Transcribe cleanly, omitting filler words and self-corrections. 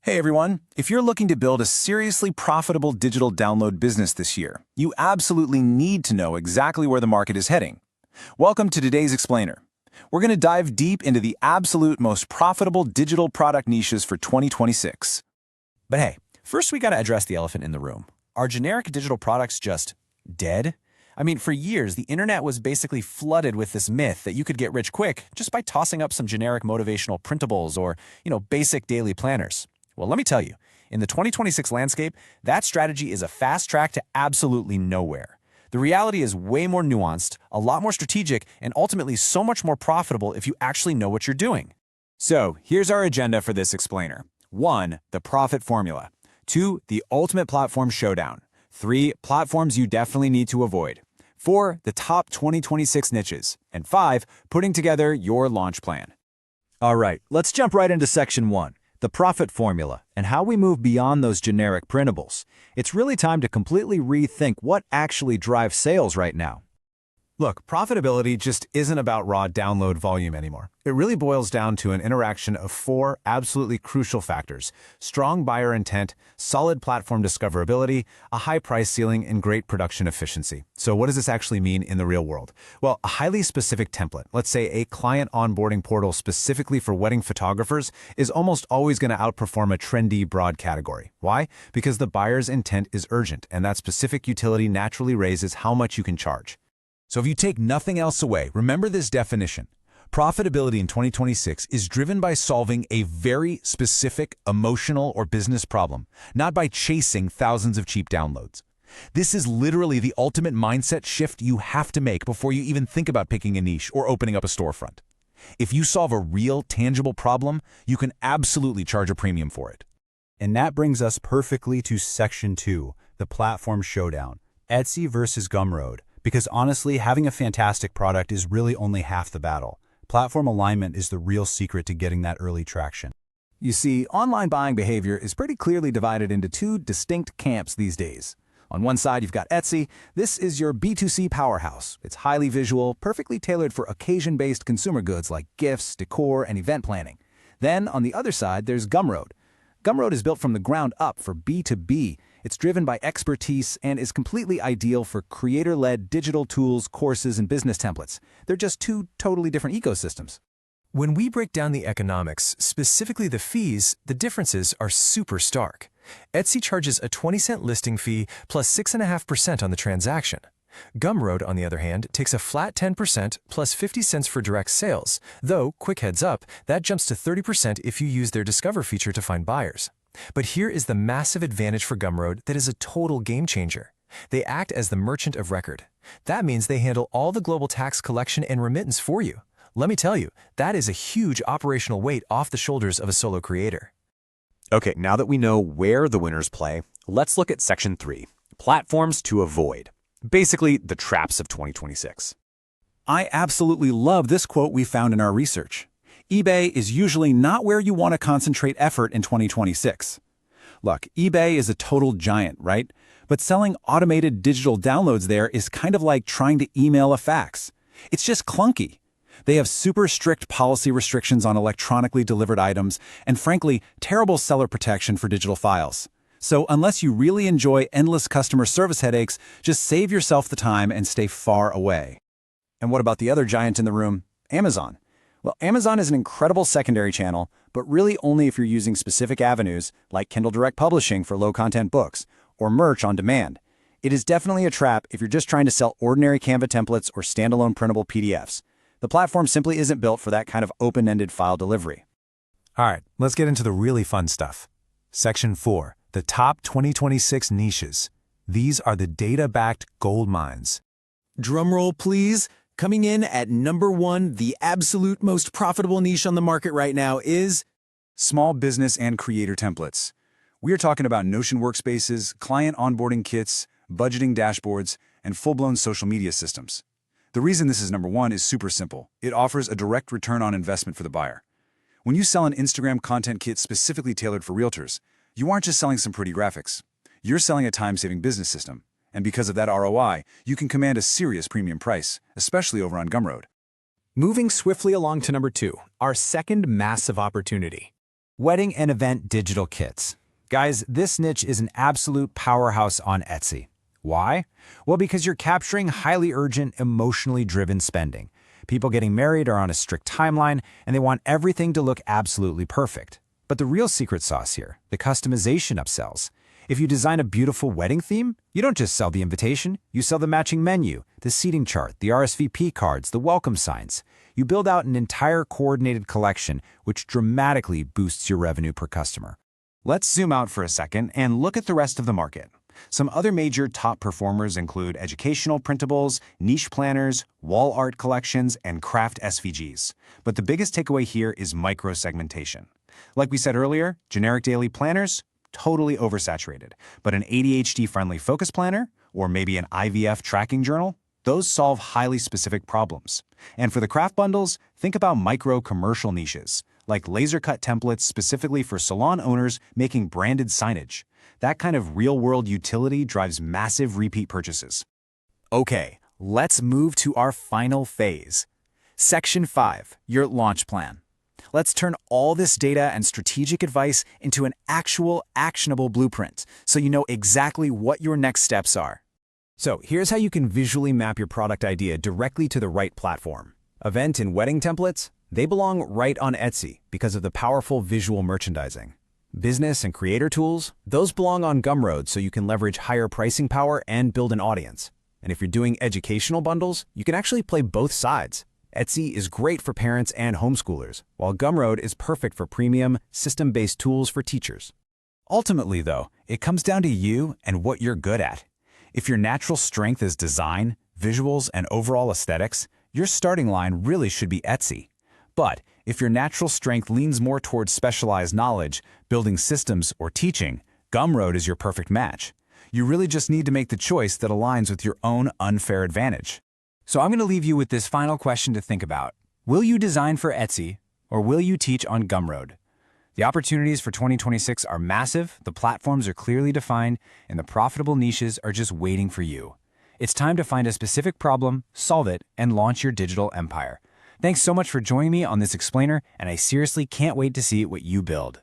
Hey everyone, if you're looking to build a seriously profitable digital download business this year, you absolutely need to know exactly where the market is heading. Welcome to today's explainer. We're going to dive deep into the absolute most profitable digital product niches for 2026. But hey, first we gotta address the elephant in the room. Are generic digital products just dead? I mean, for years, the internet was basically flooded with this myth that you could get rich quick just by tossing up some generic motivational printables or, basic daily planners. Well, let me tell you, in the 2026 landscape, that strategy is a fast track to absolutely nowhere. The reality is way more nuanced, a lot more strategic, and ultimately so much more profitable if you actually know what you're doing. So, here's our agenda for this explainer. 1. The profit formula. 2. The ultimate platform showdown. 3. Platforms you definitely need to avoid. 4. The top 2026 niches. And 5. Putting together your launch plan. All right, let's jump right into section 1. The profit formula, and how we move beyond those generic printables. It's really time to completely rethink what actually drives sales right now. Look, profitability just isn't about raw download volume anymore. It really boils down to an interaction of 4 absolutely crucial factors: strong buyer intent, solid platform discoverability, a high price ceiling, and great production efficiency. So what does this actually mean in the real world? Well, a highly specific template, let's say a client onboarding portal specifically for wedding photographers, is almost always going to outperform a trendy broad category. Why? Because the buyer's intent is urgent, and that specific utility naturally raises how much you can charge. So if you take nothing else away, remember this definition. Profitability in 2026 is driven by solving a very specific emotional or business problem, not by chasing thousands of cheap downloads. This is literally the ultimate mindset shift you have to make before you even think about picking a niche or opening up a storefront. If you solve a real, tangible problem, you can absolutely charge a premium for it. And that brings us perfectly to section 2, the platform showdown, Etsy versus Gumroad. Because honestly, having a fantastic product is really only half the battle. Platform alignment is the real secret to getting that early traction. You see, online buying behavior is pretty clearly divided into 2 distinct camps these days. On one side, you've got Etsy. This is your B2C powerhouse. It's highly visual, perfectly tailored for occasion-based consumer goods like gifts, decor, and event planning. Then, on the other side, there's Gumroad. Gumroad is built from the ground up for B2B. It's driven by expertise and is completely ideal for creator-led digital tools, courses, and business templates. They're just 2 totally different ecosystems. When we break down the economics, specifically the fees, the differences are super stark. Etsy charges a 20-cent listing fee plus 6.5% on the transaction. Gumroad, on the other hand, takes a flat 10% plus 50 cents for direct sales, though, quick heads up, that jumps to 30% if you use their Discover feature to find buyers. But here is the massive advantage for Gumroad that is a total game changer. They act as the merchant of record. That means they handle all the global tax collection and remittance for you. Let me tell you, that is a huge operational weight off the shoulders of a solo creator. Okay, now that we know where the winners play, let's look at section 3, platforms to avoid. Basically, the traps of 2026. I absolutely love this quote we found in our research. eBay is usually not where you want to concentrate effort in 2026. Look, eBay is a total giant, right? But selling automated digital downloads there is kind of like trying to email a fax. It's just clunky. They have super strict policy restrictions on electronically delivered items and, frankly, terrible seller protection for digital files. So unless you really enjoy endless customer service headaches, just save yourself the time and stay far away. And what about the other giant in the room? Amazon. Well, Amazon is an incredible secondary channel, but really only if you're using specific avenues like Kindle Direct Publishing for low-content books or merch on demand. It is definitely a trap if you're just trying to sell ordinary Canva templates or standalone printable PDFs. The platform simply isn't built for that kind of open-ended file delivery. All right, let's get into the really fun stuff. Section 4, the top 2026 niches. These are the data-backed gold mines. Drumroll, please. Coming in at number 1, the absolute most profitable niche on the market right now is small business and creator templates. We are talking about Notion workspaces, client onboarding kits, budgeting dashboards, and full-blown social media systems. The reason this is number 1 is super simple. It offers a direct return on investment for the buyer. When you sell an Instagram content kit specifically tailored for realtors, you aren't just selling some pretty graphics. You're selling a time-saving business system. And because of that ROI, you can command a serious premium price, especially over on Gumroad. Moving swiftly along to number 2, our second massive opportunity. Wedding and event digital kits. Guys, this niche is an absolute powerhouse on Etsy. Why? Well, because you're capturing highly urgent, emotionally driven spending. People getting married are on a strict timeline, and they want everything to look absolutely perfect. But the real secret sauce here, the customization upsells. If you design a beautiful wedding theme, you don't just sell the invitation, you sell the matching menu, the seating chart, the RSVP cards, the welcome signs. You build out an entire coordinated collection, which dramatically boosts your revenue per customer. Let's zoom out for a second and look at the rest of the market. Some other major top performers include educational printables, niche planners, wall art collections, and craft SVGs. But the biggest takeaway here is micro-segmentation. Like we said earlier, generic daily planners, totally oversaturated. But an ADHD-friendly focus planner, or maybe an IVF tracking journal, those solve highly specific problems. And for the craft bundles, think about micro-commercial niches, like laser-cut templates specifically for salon owners making branded signage. That kind of real-world utility drives massive repeat purchases. Okay, let's move to our final phase. Section 5, your launch plan. Let's turn all this data and strategic advice into an actual actionable blueprint so you know exactly what your next steps are. So here's how you can visually map your product idea directly to the right platform. Event and wedding templates, they belong right on Etsy because of the powerful visual merchandising. Business and creator tools, those belong on Gumroad so you can leverage higher pricing power and build an audience. And if you're doing educational bundles, you can actually play both sides. Etsy is great for parents and homeschoolers, while Gumroad is perfect for premium, system-based tools for teachers. Ultimately, though, it comes down to you and what you're good at. If your natural strength is design, visuals, and overall aesthetics, your starting line really should be Etsy. But if your natural strength leans more towards specialized knowledge, building systems, or teaching, Gumroad is your perfect match. You really just need to make the choice that aligns with your own unfair advantage. So I'm going to leave you with this final question to think about. Will you design for Etsy, or will you teach on Gumroad? The opportunities for 2026 are massive, the platforms are clearly defined, and the profitable niches are just waiting for you. It's time to find a specific problem, solve it, and launch your digital empire. Thanks so much for joining me on this explainer, and I seriously can't wait to see what you build.